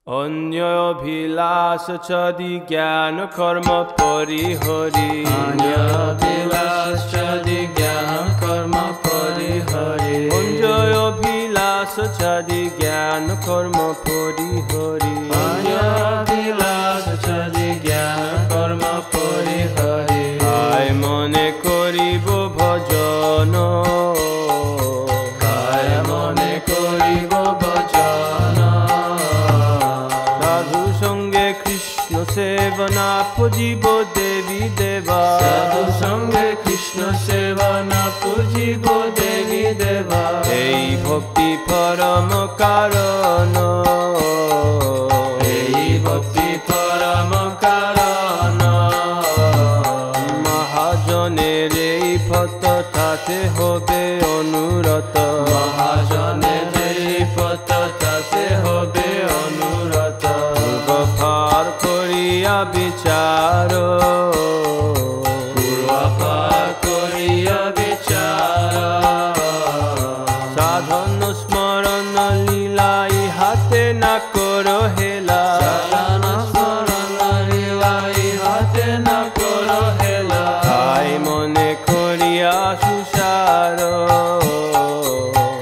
अन्य अभिलाष छदि ज्ञान कर्म परिहरि अन्य अभिलाष छदि ज्ञान कर्म परिहरि अन्य अभिलाष छदि ज्ञान कर्म परिहरि अन्य अभिलाष छदि ज्ञान कर्म परिहरि आय मने करिब भजन काय मने करिब भजन साधु संगे कृष्ण सेवना पूजिब देवी देवा साधु संगे कृष्ण सेवना पूजिब देवी देवा এই ভক্তি পরম কারণ এই ভক্তি পরম কারণ মহাজনের এই পথ তাতে হবে অনুরত মহাজনের এই পথ তাতে হবে অনুরত পূর্বপার করিয়া বিচার পূর্বপার করিয়া বিচার সাধন স্মরণ লীলা ইহাতে না করো হেলা সাধন স্মরণ লীলা ইহাতে না করো হেলা তাই মনে করিয়া সুসার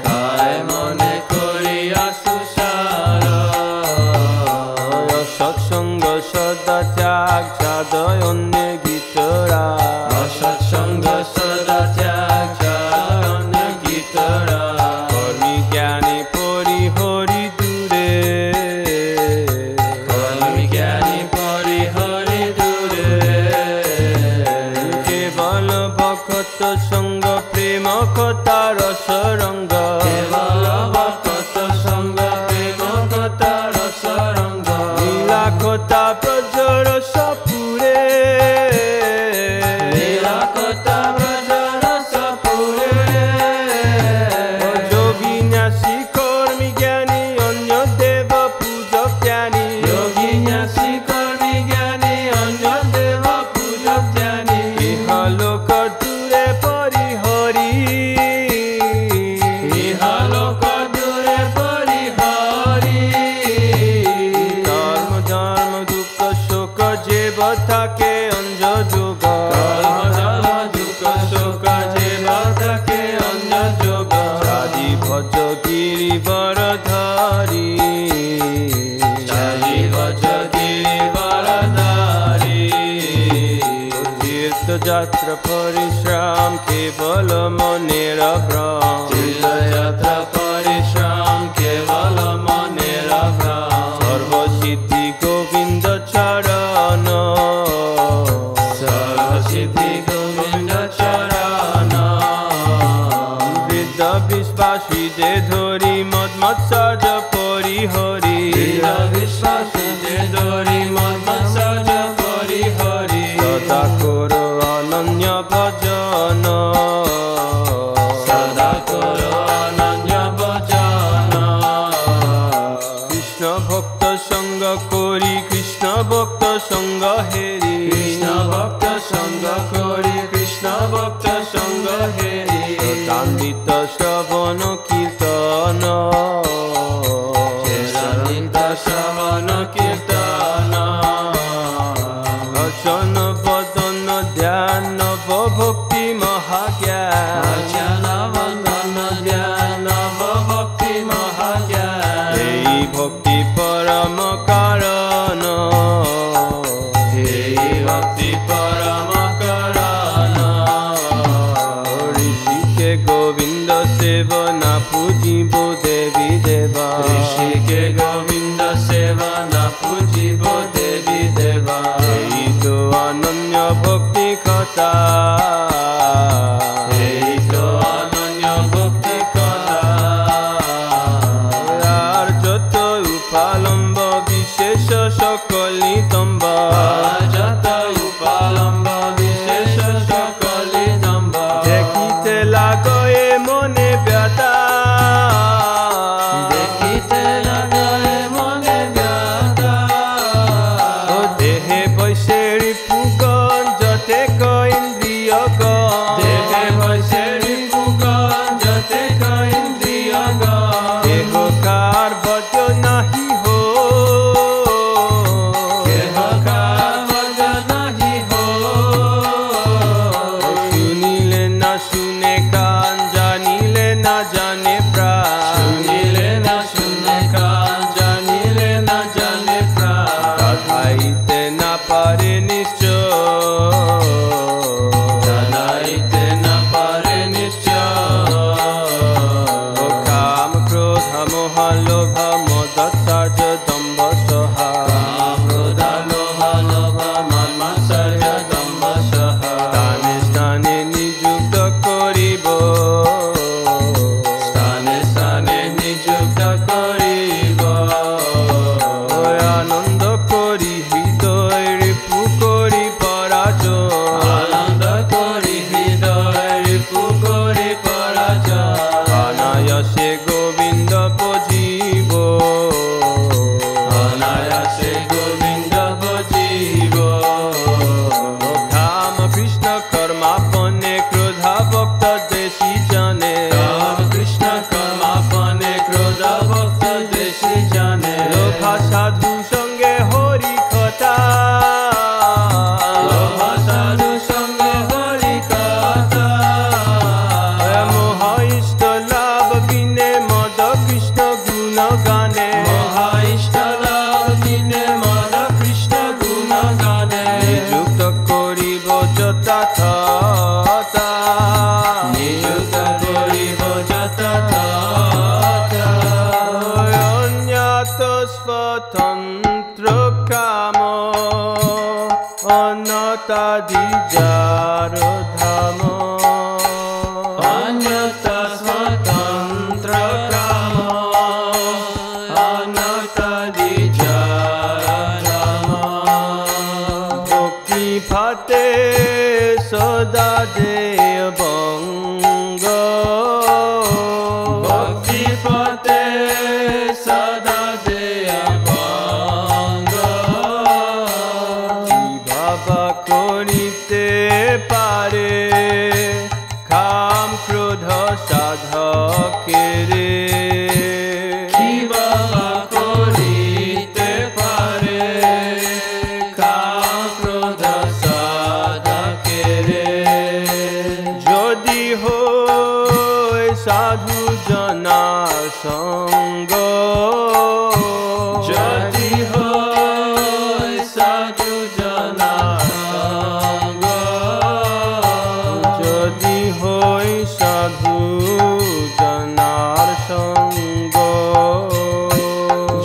কায় মনে করিয়া সুসার সৎসঙ্গ সদা ত্যাগ সাধয় অন্য গীতরা সৎসঙ্গ সদা ত্যাগ চারণ গীতরা কর্মী জ্ঞানী পরিহরি দূরে কর্মী জ্ঞানী পরিহরি দূরে কেবল ভক্ত সঙ্গ প্রেম কথা রসরঙ্গ কেবল ভক্ত সঙ্গ প্রেম কথা রসরঙ্গ লীলা কথা ব্রজর সপুরে লীলা কথা ব্রজর সপুরে যোগিন্যাসী কর্মী জ্ঞানী অন্য দেব পূজক জ্ঞানী যোগী ন্যাসী কর্মী জ্ঞানী অন্য দেব পূজক জ্ঞানী ইহলোক দূরে পরিহরি ইহলোক দূরে পরিহরি ধর্ম ধর্ম দুঃখ শোক জীব থাকে অঞ্জ যোগ কর্ম জল দুঃখ শোক জীব থাকে অন্য যোগ সাধি ভজ গিরিবর ধরি চালি ভজ গিরিবরধারি তীর্থ যাত্রা পরিশ্রম কেবল মনের ভ্রম তীর্থযাত্রা পরিশ্রম কেবল মনের ভ্রম সর্বসিদ্ধি গোবিন্দ চরণ সর্বসিদ্ধি গোবিন্দ চরণ বৃদ্ধ বিশ্বাসী যে ধরি মদ মৎসর্য পরিহরি দৃঢ় বিশ্বাসী যে ধরি মৎসর্য পরিহরি সদা করো অনন্য ভজন সদা করো অনন্য ভজন কৃষ্ণ ভক্ত সঙ্গ করি কৃষ্ণ ভক্ত সঙ্গ হেরি কৃষ্ণ ভক্ত সঙ্গ করি কৃষ্ণ ভক্ত সঙ্গ হেরি কান্দিত শ্রবণ কীর্তন চেতনিত শ্রবণ কীর্তন অর্চন বদন ধ্যান নব ভক্তি মহাজ্ঞান অর্চন বন্দন ধ্যান নব ভক্তি মহাজ্ঞান এই ভক্তি পরম কারণ এই ভক্তি পরম কারণ ঋষিকে গোবিন্দ সেবনা পূজিব দেবী দেবা ঋষিকে গোবিন্দ সেবনা পূজিব দেবী দেবা এই তো অনন্য ভক্তি কথা এই তো অনন্য ভক্তি কথা আর যত উপালম্ব বিশেষ সকলি তম্ব যত উপালম্ব বিশেষ সকলি নম্ব দেখিতে লাগয়ে মনে ব্যথা দেখিতে লাগে মনে ব্যথা ও দেহে বৈশের ফুগন যতে ইন্দ্রিয় দেহে বসে রিপুগণ যতে ইন্দ্রিয় দেহ কার বজ নাহি হো লোভা সাধু সঙ্গে হরি কথা লোভা সাধু সঙ্গে হরি কথা মোহ ইষ্ট লাভ বিনে মদ কৃষ্ণ গুণ গানে মহা ইষ্ট লাভ বিনে মদ কৃষ্ণ গুণ গানে নিযুক্ত করিব যথা নিযুক্ত করিব যথা অন্যত স্বতন্ত্র কাম অনতাদিজার ধাম অন্যত স্বতন্ত্র কাম অনতাদিজার ধাম ভক্তি ফাতে সদা দেয় বঙ্গ ভক্তি পথে সদা দেয় ভঙ্গ বাবা করিতে পারে কাম ক্রোধ সাধকেরে কি বাবা করিতে পারে কাম ক্রোধ সাধকেরে যদি হয় সাধু জনার সঙ্গ যদি হয় সাধু জনার সঙ্গ যদি হয় সাধু জনার সঙ্গ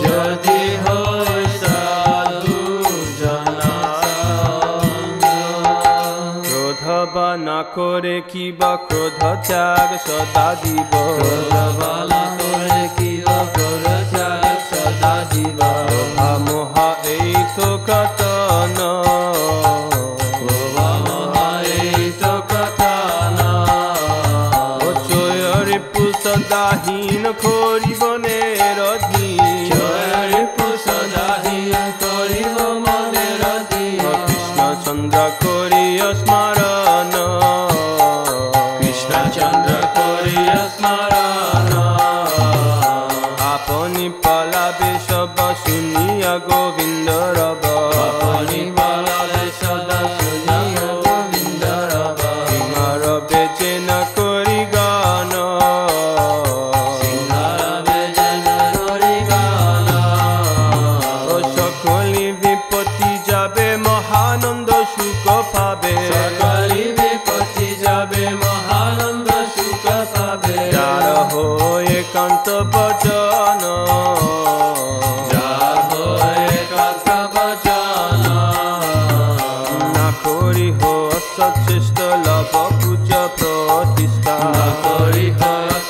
যদি হয় সাধু জনার সঙ্গ ক্রোধ বা না করে কিবা ক্রোধ ত্যাগ সদা দিব বালা করে কি অপর ত্যাগ সদা জীব মহা এই তো কতন মহাই তো কথা না চয়রে পুষদাহীন করিবনের অধীন জয় পুষদাহীন করিব মনের অধীন কৃষ্ণ চন্দ্র করিয় স্মরণ কৃষ্ণচন্দ্র করিয়া স্মরণ আপনি পলাবে সব শুনিয়া গোবিন্দ রব আপনি বলালে সদা শুনিয়া গোবিন্দ রব রবে চেন করি গান সিংহারবে যেন হরি গান ও সকলি বিপত্তি যাবে মহানন্দ সুখ পাবে সকলি বিপত্তি যাবে মহানন্দ সুখ পাবে যার হয় একান্ত বচন যার হয় কথা বচন না করি সচেষ্ট লাভ পূজ প্রতিষ্ঠা না করি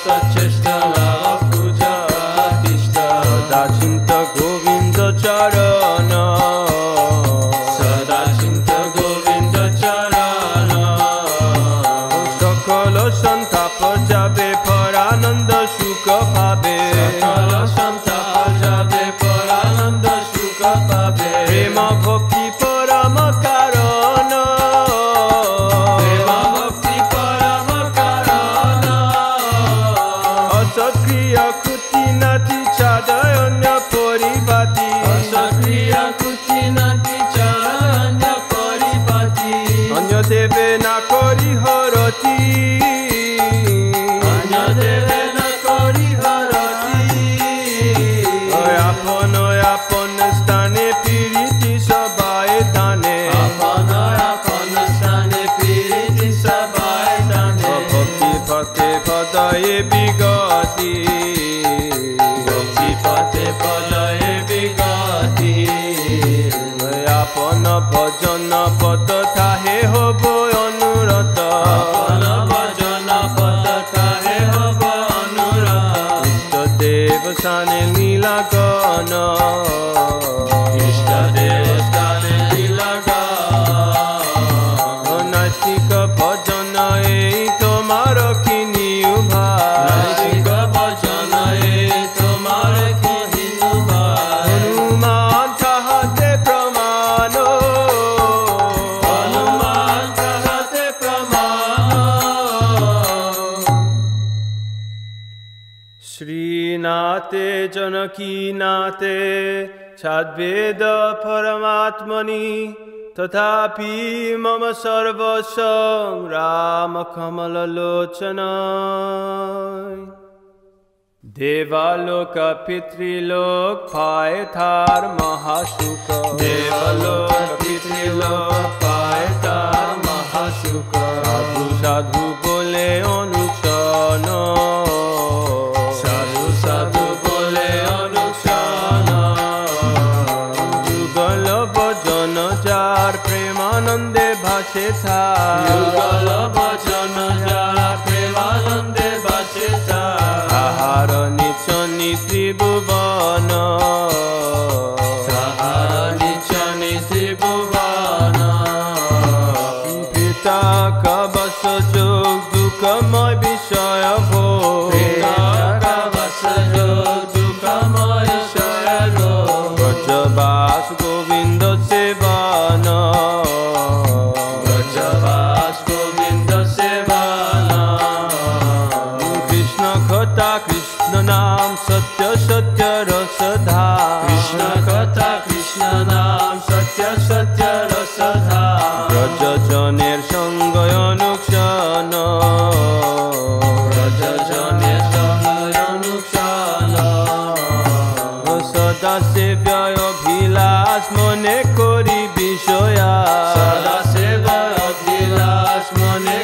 সচেষ্ট লাভ পূজা প্রতিষ্ঠা সদা চিন্ত গোবিন্দ চরণ সদা চিন্ত গোবিন্দ চরণ সকল সন্তাপ যাবে পরানন্দ সুখ পাবে সকল সন্তাপ যাবে পরানন্দ সুখ পাবে প্রেম ভক্তি পরম কারণ প্রেম ভক্তি পরম কারণ অসক্রিয় কুতি নাতি চাদয়ন্য পরিপাতি সক্রিয় কুচি নাতি চরণ পরিপাতি অন্য দেবে না করি হরতি অন্য দেবে না করি হরতি আপন আপন স্থানে প্রীতি সবাই দানে আপন আপন স্থানে প্রীতি সবাই দানে ভক্তি পথে পদয়ে বিগতি ভক্তি পথে পদয়ে বিগতি আপন ভজন পদ থাহে হব অনুরত আপন ভজন পদ তাহে হব অনুরাগ দেব সানে নীলাগন जानकीनाथे छाद्वेद परमात्मनि तथापि मम सर्वस्वं रामकमललोचनाय देवालोक पितृलोक पाए थार महासुख देवलोक पितृलोक पाए तार महासुख साधु साधु बोले अनुक्षण साधु साधु बोले अनुक्षण युगल भजन जार प्रेमानंदे भाषे था युगल भजन जार प्रेमानंदे भाषे था साहार निचनी त्रिभुवन साहार निचनी त्रिभुवन पिता का बस जोग दुखमय विषय भोग पिता का बस जोग दुखमय विषय भोग ब्रजवास गोविंद सेवन ब्रजवास गोविंद सेवन कृष्ण कथा कृष्ण नाम सत्य सत्य रसधा कृष्ण कथा कृष्ण नाम सत्य सत्य रसधा ब्रज जनेर संग अनुक्षण ब्रज जने संग अनुक्षण सदा सेव्य अभिलाष मने करी বিষয়া सदा सेवा अभिलाष मने